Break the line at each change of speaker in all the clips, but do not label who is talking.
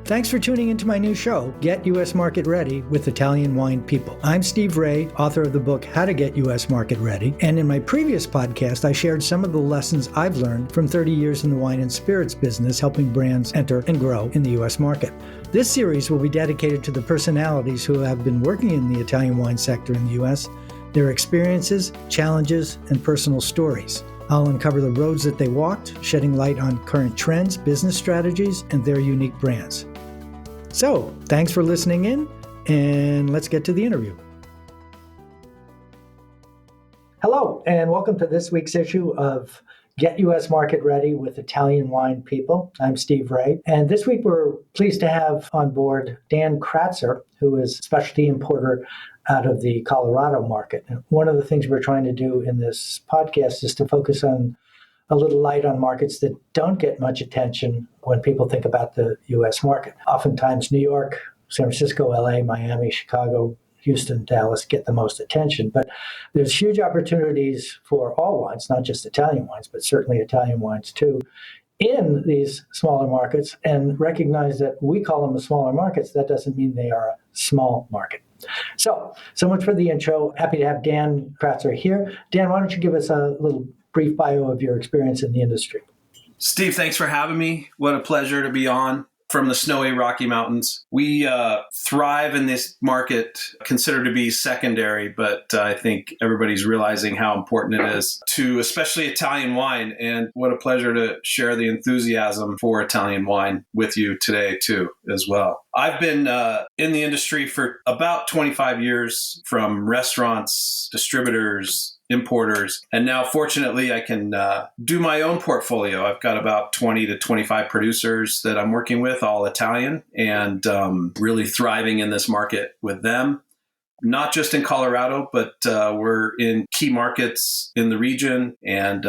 Thanks for tuning into my new show, Get U.S. Market Ready with Italian Wine People. I'm Steve Raye, author of the book How to Get U.S. Market Ready. And in my previous podcast, I shared some of the lessons I've learned from 30 years in the wine and spirits business, helping brands enter and grow in the U.S. market. This series will be dedicated to the personalities who have been working in the Italian wine sector in the U.S., their experiences, challenges, and personal stories. I'll uncover the roads that they walked, shedding light on current trends, business strategies, and their unique brands. So, thanks for listening in, and let's get to the interview. Hello, and welcome to this week's issue of Get U.S. Market Ready with Italian Wine People. I'm Steve Raye, and this week we're pleased to have on board Dan KRATZER, who is a specialty importer out of the Colorado market. And one of the things we're trying to do in this podcast is to focus on a little light on markets that don't get much attention when people think about the U.S. market. Oftentimes, New York, San Francisco, LA, Miami, Chicago, Houston, Dallas get the most attention. But there's huge opportunities for all wines, not just Italian wines, but certainly Italian wines too, in these smaller markets. And recognize that we call them the smaller markets. That doesn't mean they are a small market. So much for the intro. Happy to have Dan KRATZER here. Dan, why don't you give us a little brief bio of your experience in the industry?
Steve, thanks for having me. What a pleasure to be on from the snowy Rocky Mountains. We thrive in this market, considered to be secondary, but I think everybody's realizing how important it is to especially Italian wine. And what a pleasure to share the enthusiasm for Italian wine with you today too, as well. I've been in the industry for about 25 years, from restaurants, distributors, importers. And now, fortunately, I can do my own portfolio. I've got about 20 to 25 producers that I'm working with, all Italian, and really thriving in this market with them. Not just in Colorado, but we're in key markets in the region and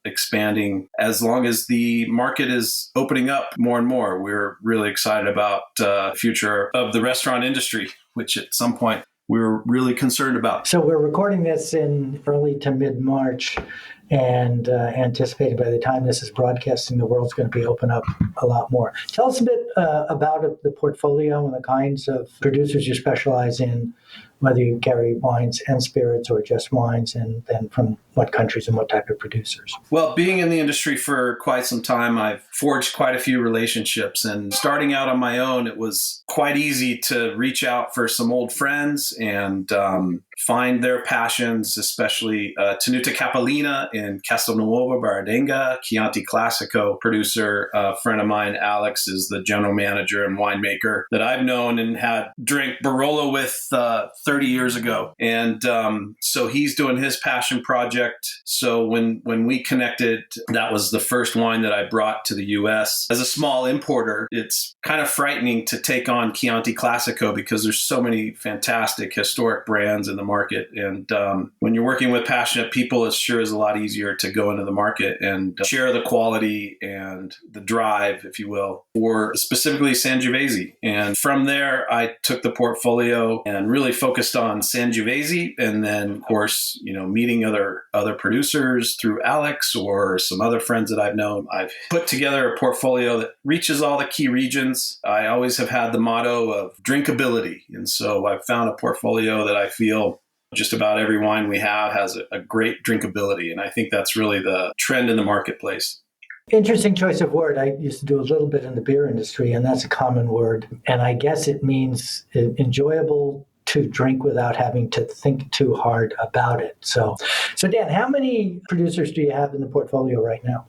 expanding as long as the market is opening up more and more. We're really excited about the future of the restaurant industry, which at some point we were really concerned about.
So we're recording this in early to mid-March, and anticipating by the time this is broadcasting, the world's going to be open up a lot more. Tell us a bit about the portfolio and the kinds of producers you specialize in, whether you carry wines and spirits or just wines, and then from what countries and what type of producers.
Well, being in the industry for quite some time, I've forged quite a few relationships. And starting out on my own, it was quite easy to reach out for some old friends and find their passions, especially Tenuta Capellina in Castelnuovo Baradenga, Chianti Classico producer. A friend of mine, Alex, is the general manager and winemaker that I've known and had drink Barolo with 30 years ago. And so he's doing his passion project. So when we connected, that was the first wine that I brought to the U.S. As a small importer, it's kind of frightening to take on Chianti Classico because there's so many fantastic historic brands in the market. And when you're working with passionate people, it sure is a lot easier to go into the market and share the quality and the drive, if you will, for specifically Sangiovese. And from there, I took the portfolio and really focused on Sangiovese. And then, of course, meeting other producers through Alex or some other friends that I've known. I've put together a portfolio that reaches all the key regions. I always have had the motto of drinkability. And so I've found a portfolio that I feel just about every wine we have has a great drinkability. And I think that's really the trend in the marketplace.
Interesting choice of word. I used to do a little bit in the beer industry, and that's a common word. And I guess it means enjoyable to drink without having to think too hard about it. So Dan, how many producers do you have in the portfolio right now?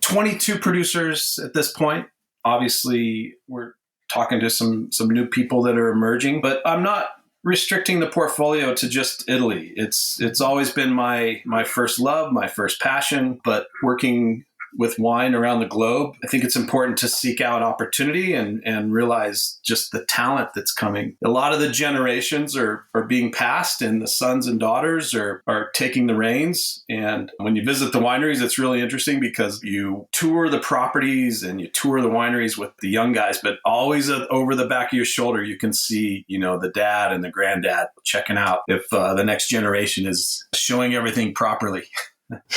22 producers at this point. Obviously, we're talking to some new people that are emerging, but I'm not restricting the portfolio to just Italy. It's always been my first love, my first passion, but working with wine around the globe, I think it's important to seek out opportunity and realize just the talent that's coming. A lot of the generations are being passed, and the sons and daughters are taking the reins. And when you visit the wineries, it's really interesting because you tour the properties and you tour the wineries with the young guys, but always over the back of your shoulder, you can see, the dad and the granddad checking out if the next generation is showing everything properly.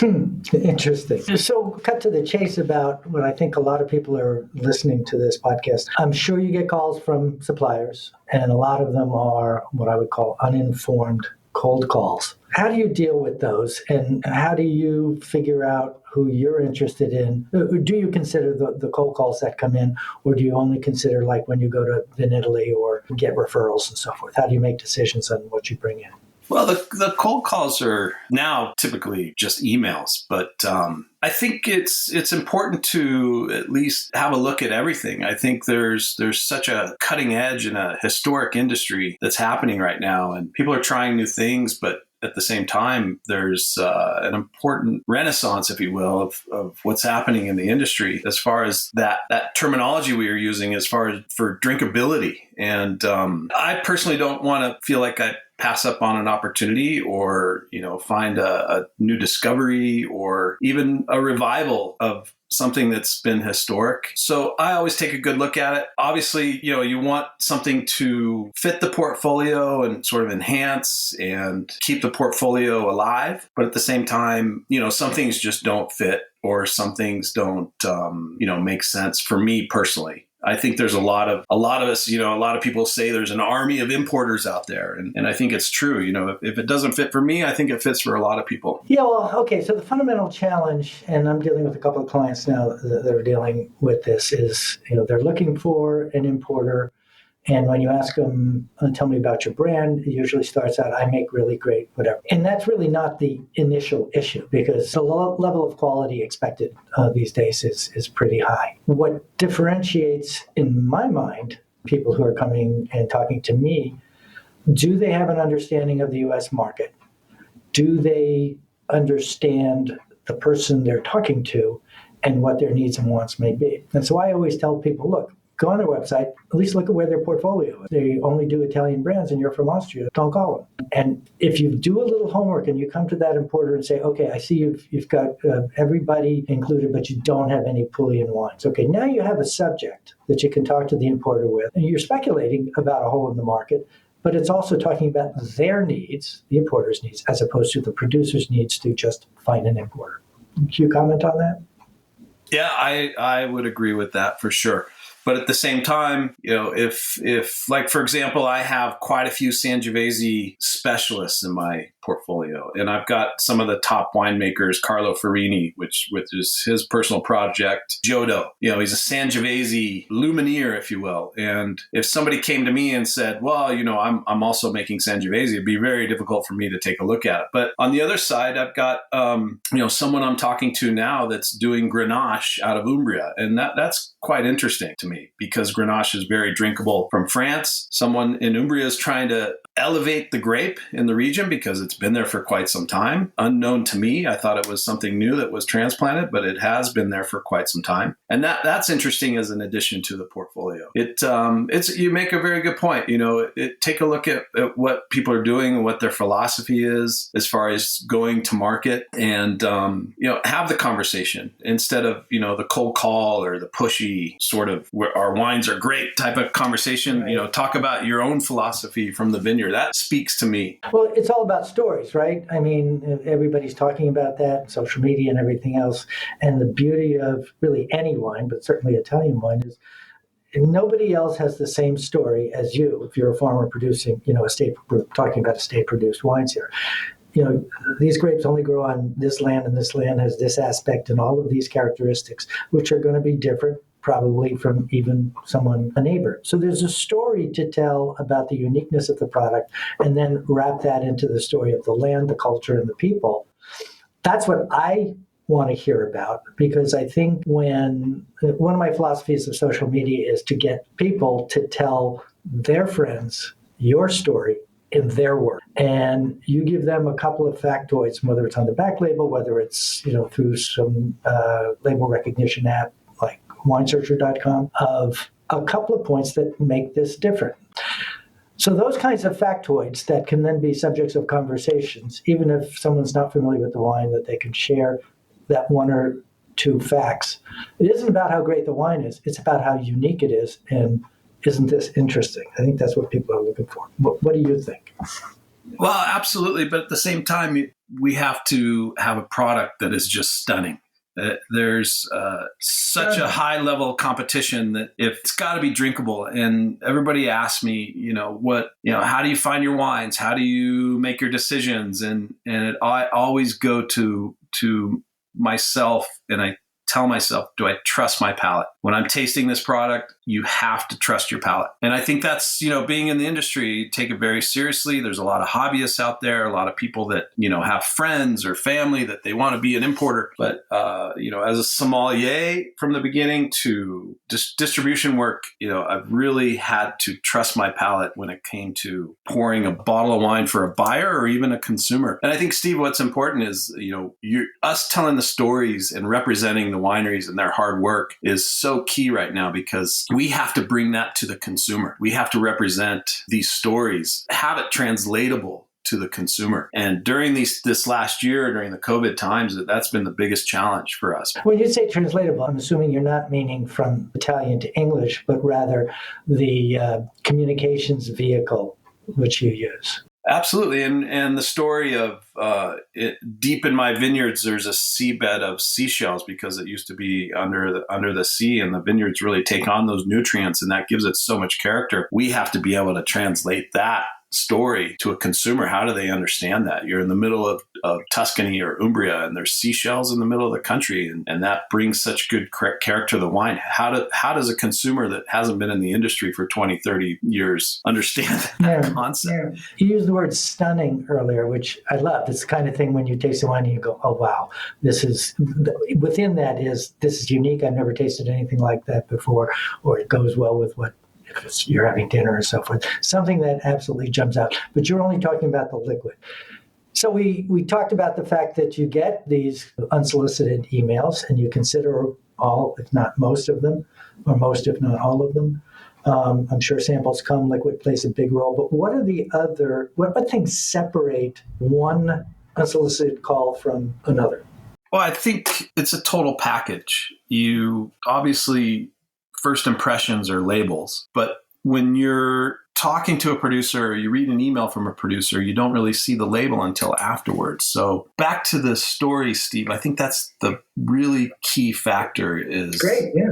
Interesting. So, cut to the chase about what I think a lot of people are listening to this podcast. I'm sure you get calls from suppliers, and a lot of them are what I would call uninformed cold calls. How do you deal with those, and how do you figure out who you're interested in? Do you consider the cold calls that come in, or do you only consider like when you go to Venice Italy or get referrals and so forth? How do you make decisions on what you bring in?
Well, the cold calls are now typically just emails, but I think it's important to at least have a look at everything. I think there's such a cutting edge in a historic industry that's happening right now, and people are trying new things, but at the same time, there's an important renaissance, if you will, of what's happening in the industry as far as that terminology we are using as far as for drinkability. And I personally don't want to feel like I pass up on an opportunity or, find a new discovery or even a revival of something that's been historic. So I always take a good look at it. Obviously, you want something to fit the portfolio and sort of enhance and keep the portfolio alive. But at the same time, some things just don't fit or some things don't, make sense for me personally. I think there's a lot of us, a lot of people say there's an army of importers out there. And I think it's true. If it doesn't fit for me, I think it fits for a lot of people.
Yeah, well, okay. So the fundamental challenge, and I'm dealing with a couple of clients now that are dealing with this, is, they're looking for an importer. And when you ask them, tell me about your brand, it usually starts out, I make really great whatever. And that's really not the initial issue because the level of quality expected these days is pretty high. What differentiates, in my mind, people who are coming and talking to me, do they have an understanding of the U.S. market? Do they understand the person they're talking to and what their needs and wants may be? And so I always tell people, look, go on their website, at least look at where their portfolio is. They only do Italian brands and you're from Austria, don't call them. And if you do a little homework and you come to that importer and say, okay, I see you've got everybody included, but you don't have any Pulian wines. Okay, now you have a subject that you can talk to the importer with. And you're speculating about a hole in the market, but it's also talking about their needs, the importer's needs, as opposed to the producer's needs to just find an importer. Can you comment on that?
Yeah, I would agree with that for sure. But at the same time, if like, for example, I have quite a few Sangiovese specialists in my portfolio, and I've got some of the top winemakers, Carlo Farini, which is his personal project, Giodo. He's a Sangiovese luminaire, if you will. And if somebody came to me and said, well, I'm also making Sangiovese, it'd be very difficult for me to take a look at it. But on the other side, I've got, someone I'm talking to now that's doing Grenache out of Umbria. And that's quite interesting to me because Grenache is very drinkable from France. Someone in Umbria is trying to elevate the grape in the region because it's been there for quite some time. Unknown to me. I thought it was something new that was transplanted, but it has been there for quite some time. And that's interesting as an addition to the portfolio. You make a very good point. Take a look at what people are doing and what their philosophy is as far as going to market and, have the conversation instead of, the cold call or the pushy sort of where our wines are great type of conversation. Right. Talk about your own philosophy from the vineyard. That speaks to me.
Well, it's all about stories, right? I mean, everybody's talking about that, social media and everything else. And the beauty of really any wine, but certainly Italian wine, is nobody else has the same story as you if you're a farmer producing, talking about estate-produced wines here. These grapes only grow on this land, and this land has this aspect and all of these characteristics, which are going to be different probably from even a neighbor. So there's a story to tell about the uniqueness of the product and then wrap that into the story of the land, the culture, and the people. That's what I want to hear about because I think one of my philosophies of social media is to get people to tell their friends your story in their work. And you give them a couple of factoids, whether it's on the back label, whether it's, through some label recognition app like winesearcher.com, of a couple of points that make this different. So those kinds of factoids that can then be subjects of conversations, even if someone's not familiar with the wine, that they can share that one or two facts. It isn't about how great the wine is. It's about how unique it is. And isn't this interesting? I think that's what people are looking for. What do you think?
Well, absolutely. But at the same time, we have to have a product that is just stunning. There's such a high level of competition that if it's got to be drinkable. And everybody asks me, how do you find your wines? How do you make your decisions? I always go to myself and I tell myself, do I trust my palate? When I'm tasting this product, you have to trust your palate. And I think that's, being in the industry, you take it very seriously. There's a lot of hobbyists out there, a lot of people that, have friends or family that they want to be an importer. But, as a sommelier from the beginning to distribution work, I've really had to trust my palate when it came to pouring a bottle of wine for a buyer or even a consumer. And I think, Steve, what's important is, us telling the stories and representing the wineries and their hard work is so key right now, because we have to bring that to the consumer. We have to represent these stories, have it translatable to the consumer. And during this last year, during the COVID times, that's been the biggest challenge for us.
When you say translatable, I'm assuming you're not meaning from Italian to English, but rather the communications vehicle which you use.
Absolutely. And the story of deep in my vineyards, there's a seabed of seashells because it used to be under the sea, and the vineyards really take on those nutrients, and that gives it so much character. We have to be able to translate that story to a consumer. How do they understand that? You're in the middle of Tuscany or Umbria, and there's seashells in the middle of the country, and that brings such good character to the wine. How does a consumer that hasn't been in the industry for 20, 30 years understand that concept?
Yeah. You used the word stunning earlier, which I love. It's the kind of thing when you taste the wine and you go, oh, wow, this is unique. I've never tasted anything like that before, or it goes well with what if you're having dinner or so forth. Something that absolutely jumps out. But you're only talking about the liquid. So we talked about the fact that you get these unsolicited emails and you consider all, if not most of them, or most, if not all of them. I'm sure samples come, liquid plays a big role. But what are what things separate one unsolicited call from another?
Well, I think it's a total package. You obviously, first impressions are labels, but when you're talking to a producer, you read an email from a producer, you don't really see the label until afterwards. So back to the story, Steve, I think that's the really key factor is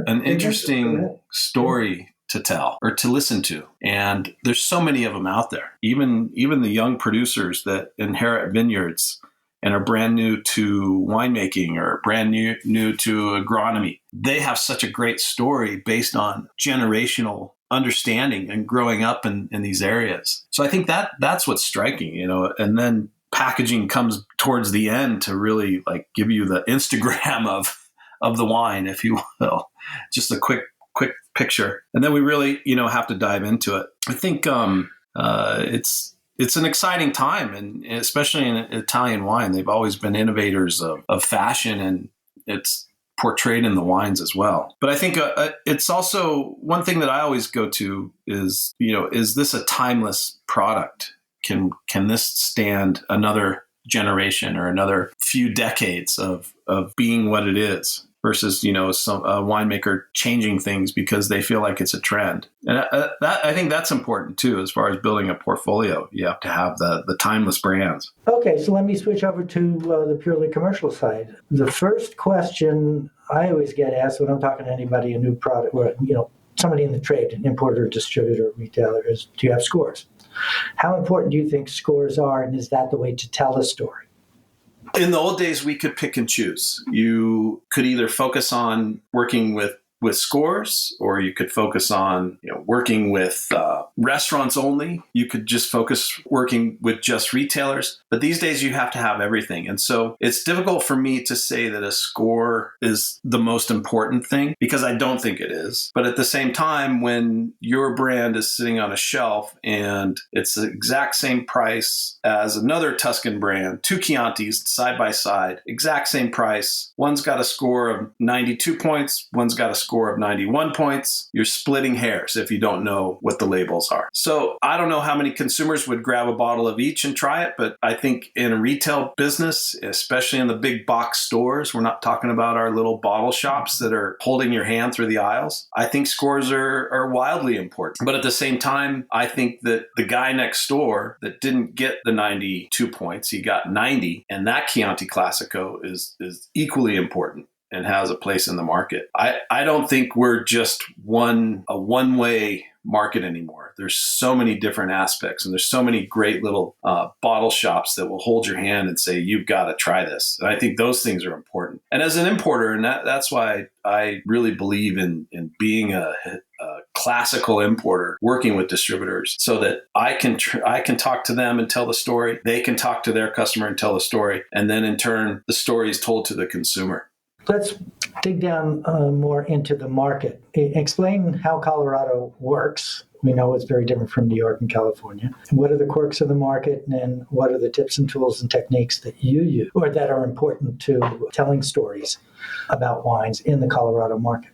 an interesting story to tell or to listen to. And there's so many of them out there. Even the young producers that inherit vineyards and are brand new to winemaking or brand new to agronomy, they have such a great story based on generational understanding and growing up in these areas. So I think that's what's striking, and then packaging comes towards the end to really like give you the Instagram of the wine, if you will, just a quick picture. And then we really, have to dive into it. I think it's an exciting time, and especially in Italian wine, they've always been innovators of fashion, and it's portrayed in the wines as well. But I think it's also one thing that I always go to is, is this a timeless product? Can this stand another generation or another few decades of being what it is? Versus, some winemaker changing things because they feel like it's a trend. And I think that's important too, as far as building a portfolio. You have to have the timeless brands.
Okay, so let me switch over to the purely commercial side. The first question I always get asked when I'm talking to anybody, a new product, or, somebody in the trade, an importer, distributor, retailer, is, do you have scores? How important do you think scores are, and is that the way to tell a story?
In the old days, we could pick and choose. You could either focus on working with scores, or you could focus on working with restaurants only. You could just focus working with just retailers. But these days, you have to have everything. And so it's difficult for me to say that a score is the most important thing, because I don't think it is. But at the same time, when your brand is sitting on a shelf and it's the exact same price as another Tuscan brand, two Chiantis side by side, exact same price. One's got a score of 92 points. One's got a score of 91 points, you're splitting hairs if you don't know what the labels are. So I don't know how many consumers would grab a bottle of each and try it, but I think in a retail business, especially in the big box stores, we're not talking about our little bottle shops that are holding your hand through the aisles. I think scores are wildly important. But at the same time, I think that the guy next door that didn't get the 92 points, he got 90, and that Chianti Classico is equally important and has a place in the market. I don't think we're just a one-way market anymore. There's so many different aspects, and there's so many great little bottle shops that will hold your hand and say, you've got to try this. And I think those things are important. And as an importer, and that's why I really believe in being a classical importer, working with distributors, so that I can talk to them and tell the story. They can talk to their customer and tell the story. And then in turn, the story is told to the consumer.
Let's dig down more into the market. Explain how Colorado works. We know it's very different from New York and California. What are the quirks of the market, and what are the tips and tools and techniques that you use or that are important to telling stories about wines in the Colorado market?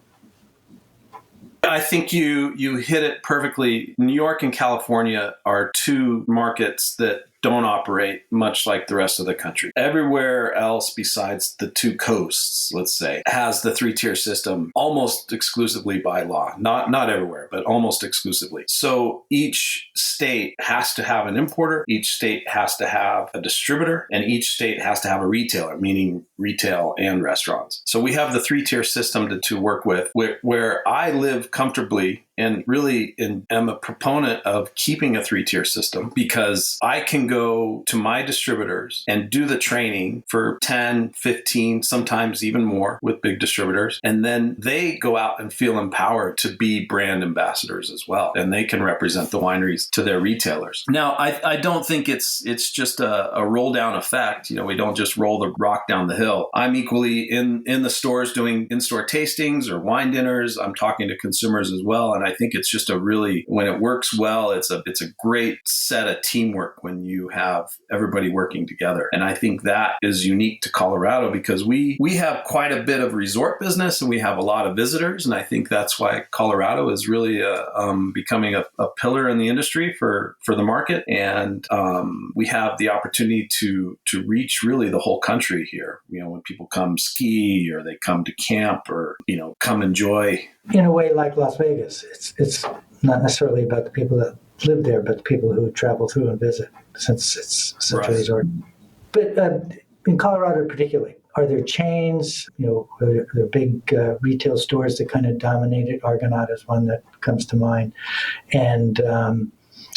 I think you hit it perfectly. New York and California are two markets that don't operate much like the rest of the country. Everywhere else besides the two coasts, let's say, has the three-tier system almost exclusively by law. Not everywhere, but almost exclusively. So each state has to have an importer, each state has to have a distributor, and each state has to have a retailer, meaning retail and restaurants. So we have the three-tier system to work with, where I live comfortably and really am a proponent of keeping a three-tier system, because I can go to my distributors and do the training for 10, 15, sometimes even more with big distributors. And then they go out and feel empowered to be brand ambassadors as well. And they can represent the wineries to their retailers. Now, I don't think it's just a roll down effect. We don't just roll the rock down the hill. I'm equally in the stores doing in-store tastings or wine dinners. I'm talking to consumers as well. And I think it's just when it works well, it's a great set of teamwork when you have everybody working together. And I think that is unique to Colorado, because we have quite a bit of resort business and we have a lot of visitors. And I think that's why Colorado is really becoming a pillar in the industry for the market. And we have the opportunity to reach really the whole country here. When people come ski or they come to camp or, come enjoy.
In a way like Las Vegas, it's not necessarily about the people that live there, but the people who travel through and visit, since it's such a resort. But in Colorado particularly, are there chains, are there big retail stores that kind of dominated? Argonaut is one that comes to mind. And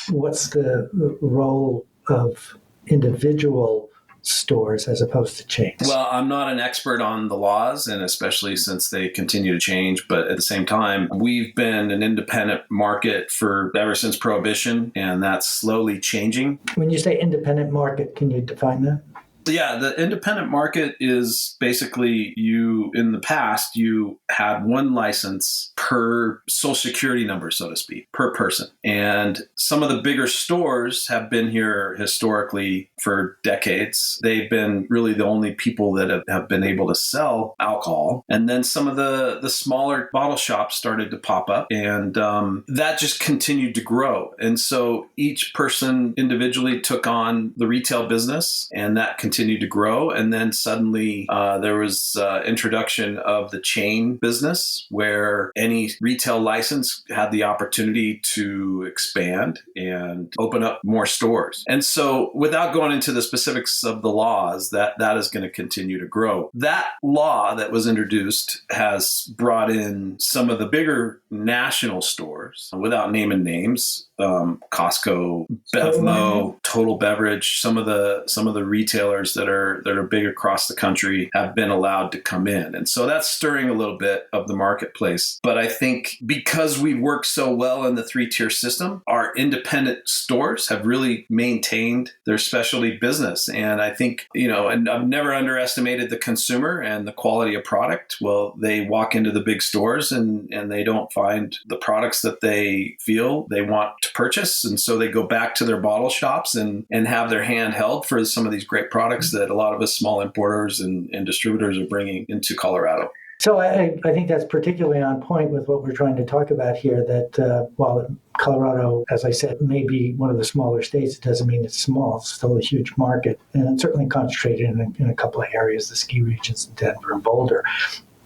what's the role of individual stores as opposed to chains?
Well, I'm not an expert on the laws, and especially since they continue to change. But at the same time, we've been an independent market ever since Prohibition, and that's slowly changing.
When you say independent market, can you define that?
Yeah, the independent market is basically in the past, you had one license per social security number, so to speak, per person. And some of the bigger stores have been here historically for decades. They've been really the only people that have been able to sell alcohol. And then some of the smaller bottle shops started to pop up, and that just continued to grow. And so each person individually took on the retail business, and that continued to grow. And then suddenly there was introduction of the chain business, where any retail license had the opportunity to expand and open up more stores. And so without going into the specifics of the laws, that is going to continue to grow. That law that was introduced has brought in some of the bigger national stores, without naming names, Costco, Bevmo, Total Beverage, some of the retailers that are big across the country have been allowed to come in. And so that's stirring a little bit of the marketplace. But I think because we work so well in the three-tier system, our independent stores have really maintained their specialty business. And I think, and I've never underestimated the consumer and the quality of product. Well, they walk into the big stores and they don't find the products that they feel they want to purchase. And so they go back to their bottle shops and have their hand held for some of these great products that a lot of us small importers and distributors are bringing into Colorado.
So I think that's particularly on point with what we're trying to talk about here, that while Colorado, as I said, may be one of the smaller states, it doesn't mean it's small. It's still a huge market, and it's certainly concentrated in a couple of areas, the ski regions in Denver and Boulder.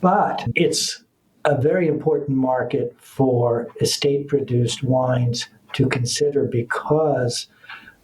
But it's a very important market for estate-produced wines to consider, because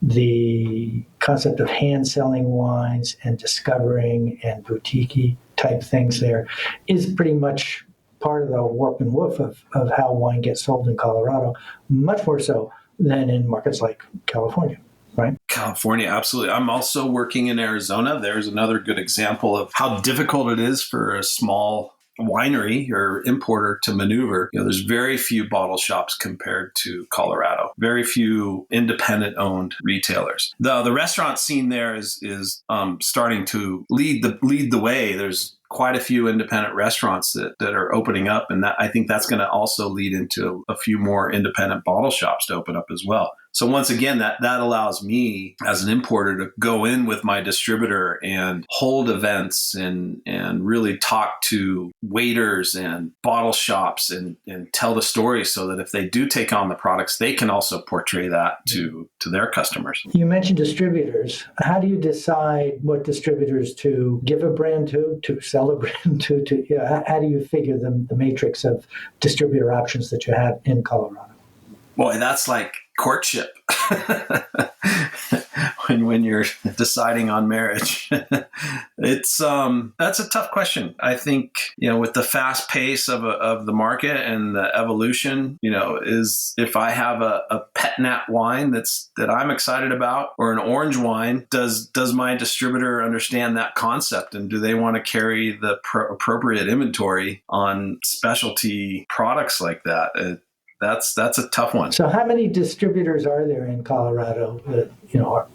the concept of hand-selling wines and discovering and boutique type things there is pretty much part of the warp and woof of how wine gets sold in Colorado, much more so than in markets like California, right?
California, absolutely. I'm also working in Arizona. There's another good example of how difficult it is for a small winery or importer to maneuver. There's very few bottle shops compared to Colorado. Very few independent owned retailers. The restaurant scene there is starting to lead the way. There's quite a few independent restaurants that are opening up, and I think that's going to also lead into a few more independent bottle shops to open up as well. So once again, that allows me as an importer to go in with my distributor and hold events and really talk to waiters and bottle shops and tell the story, so that if they do take on the products, they can also portray that to their customers.
You mentioned distributors. How do you decide what distributors to give a brand to sell a brand to? How do you figure the matrix of distributor options that you have in Colorado?
Boy, that's like courtship. when you're deciding on marriage. That's a tough question. I think, with the fast pace of the market and the evolution, is if I have a pet nat wine that I'm excited about, or an orange wine, does my distributor understand that concept, and do they want to carry the appropriate inventory on specialty products like that? That's a tough one.
So how many distributors are there in Colorado that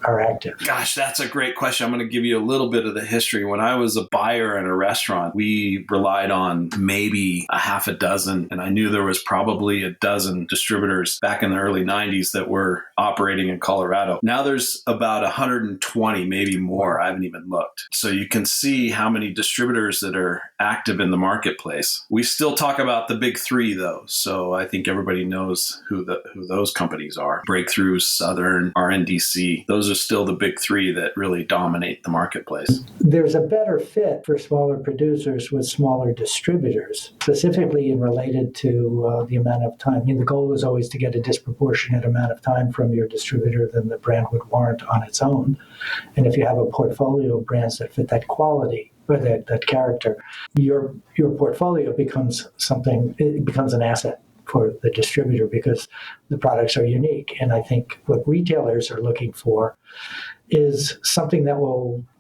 are active?
Gosh, that's a great question. I'm going to give you a little bit of the history. When I was a buyer in a restaurant, we relied on maybe a half a dozen, and I knew there was probably a dozen distributors back in the early 90s that were operating in Colorado. Now there's about 120, maybe more. I haven't even looked. So you can see how many distributors that are active in the marketplace. We still talk about the big three, though. So I think everybody knows who those companies are. Breakthrough, Southern, RNDC. Those are still the big three that really dominate the marketplace.
There's a better fit for smaller producers with smaller distributors, specifically related to the amount of time. The goal is always to get a disproportionate amount of time from your distributor than the brand would warrant on its own. And if you have a portfolio of brands that fit that quality, or that character, your portfolio becomes an asset for the distributor, because the products are unique. And I think what retailers are looking for is something that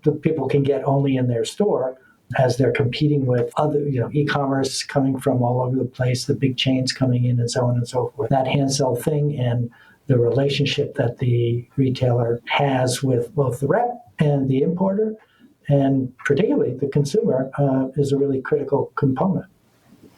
the people can get only in their store, as they're competing with other, e-commerce coming from all over the place, the big chains coming in, and so on and so forth. That hand sell thing and the relationship that the retailer has with both the rep and the importer, and particularly the consumer, is a really critical component.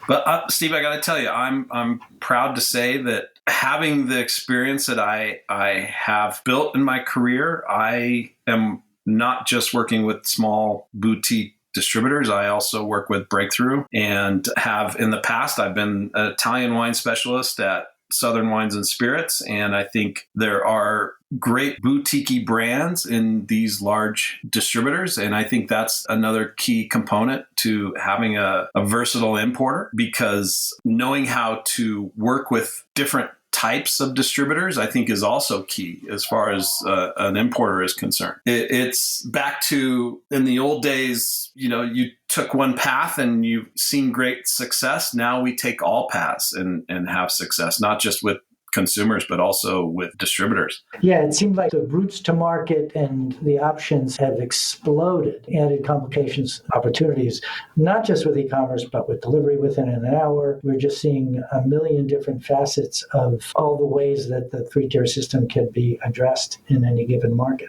But Steve, I got to tell you, I'm proud to say that having the experience that I have built in my career, I am not just working with small boutique distributors. I also work with Breakthrough, and have in the past. I've been an Italian wine specialist at Southern Wines and Spirits, and I think there are great boutique brands in these large distributors, and I think that's another key component to having a versatile importer, because knowing how to work with different types of distributors, I think, is also key as far as an importer is concerned. It's back to, in the old days, you took one path and you've seen great success. Now we take all paths and have success, not just with consumers, but also with distributors.
Yeah, it seemed like the routes to market and the options have exploded. Added complications, opportunities, not just with e-commerce, but with delivery within an hour. We're just seeing a million different facets of all the ways that the three-tier system can be addressed in any given market.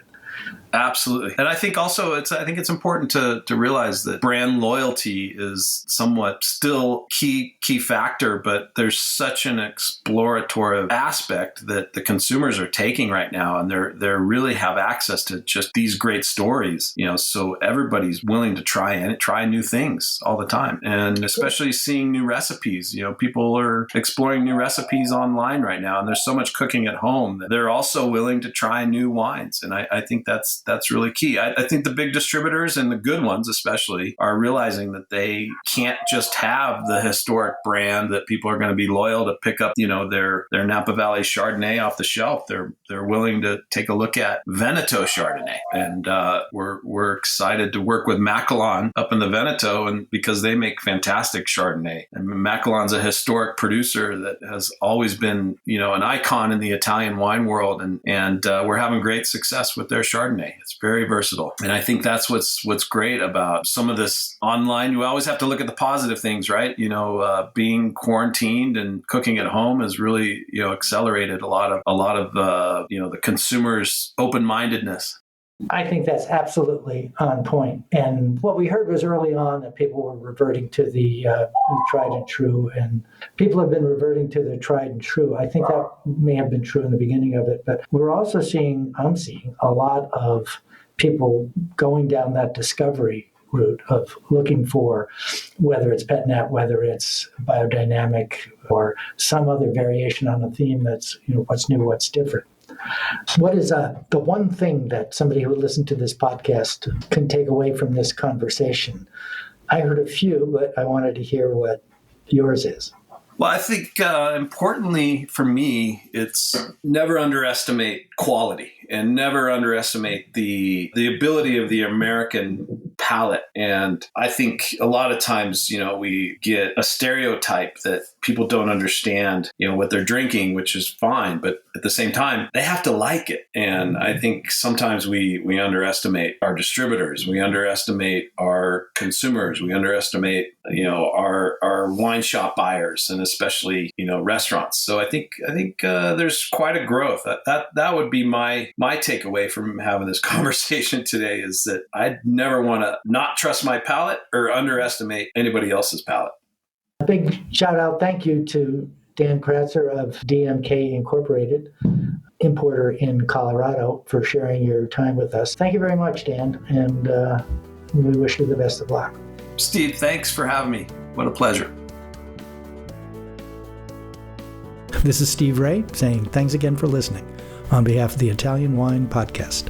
Absolutely. And I think also I think it's important to realize that brand loyalty is somewhat still key factor, but there's such an exploratory aspect that the consumers are taking right now, and they really have access to just these great stories, so everybody's willing to try new things all the time, and especially seeing new recipes. People are exploring new recipes online right now, and there's so much cooking at home that they're also willing to try new wines. And I think that's really key. I think the big distributors and the good ones especially are realizing that they can't just have the historic brand that people are going to be loyal to pick up, their Napa Valley Chardonnay off the shelf. They're willing to take a look at Veneto Chardonnay, and we're excited to work with Macallan up in the Veneto, and because they make fantastic Chardonnay. And Macallan's a historic producer that has always been, an icon in the Italian wine world, and we're having great success with their Chardonnay. It's very versatile, and I think that's what's great about some of this online. You always have to look at the positive things, right? Being quarantined and cooking at home has really accelerated a lot of the consumers' open-mindedness.
I think that's absolutely on point. And what we heard was early on that people were reverting to the tried and true, and people have been reverting to the tried and true. I think that may have been true in the beginning of it, but I'm seeing a lot of people going down that discovery route of looking for, whether it's pet nat, whether it's biodynamic, or some other variation on a theme that's, what's new, what's different. What is the one thing that somebody who listened to this podcast can take away from this conversation? I heard a few, but I wanted to hear what yours is.
Well, I think importantly for me, it's never underestimate quality and never underestimate the ability of the American palate. And I think a lot of times, we get a stereotype that people don't understand, what they're drinking, which is fine. But at the same time, they have to like it. And I think sometimes we underestimate our distributors. We underestimate our consumers. We underestimate, our wine shop buyers, and especially, restaurants. So I think there's quite a growth. That would be my takeaway from having this conversation today, is that I'd never want to not trust my palate or underestimate anybody else's palate.
A big shout out, thank you to Dan KRATZER of DMK Incorporated, importer in Colorado, for sharing your time with us. Thank you very much, Dan, and we wish you the best of luck.
Steve, thanks for having me. What a pleasure.
This is Steve Raye saying thanks again for listening on behalf of the Italian Wine Podcast.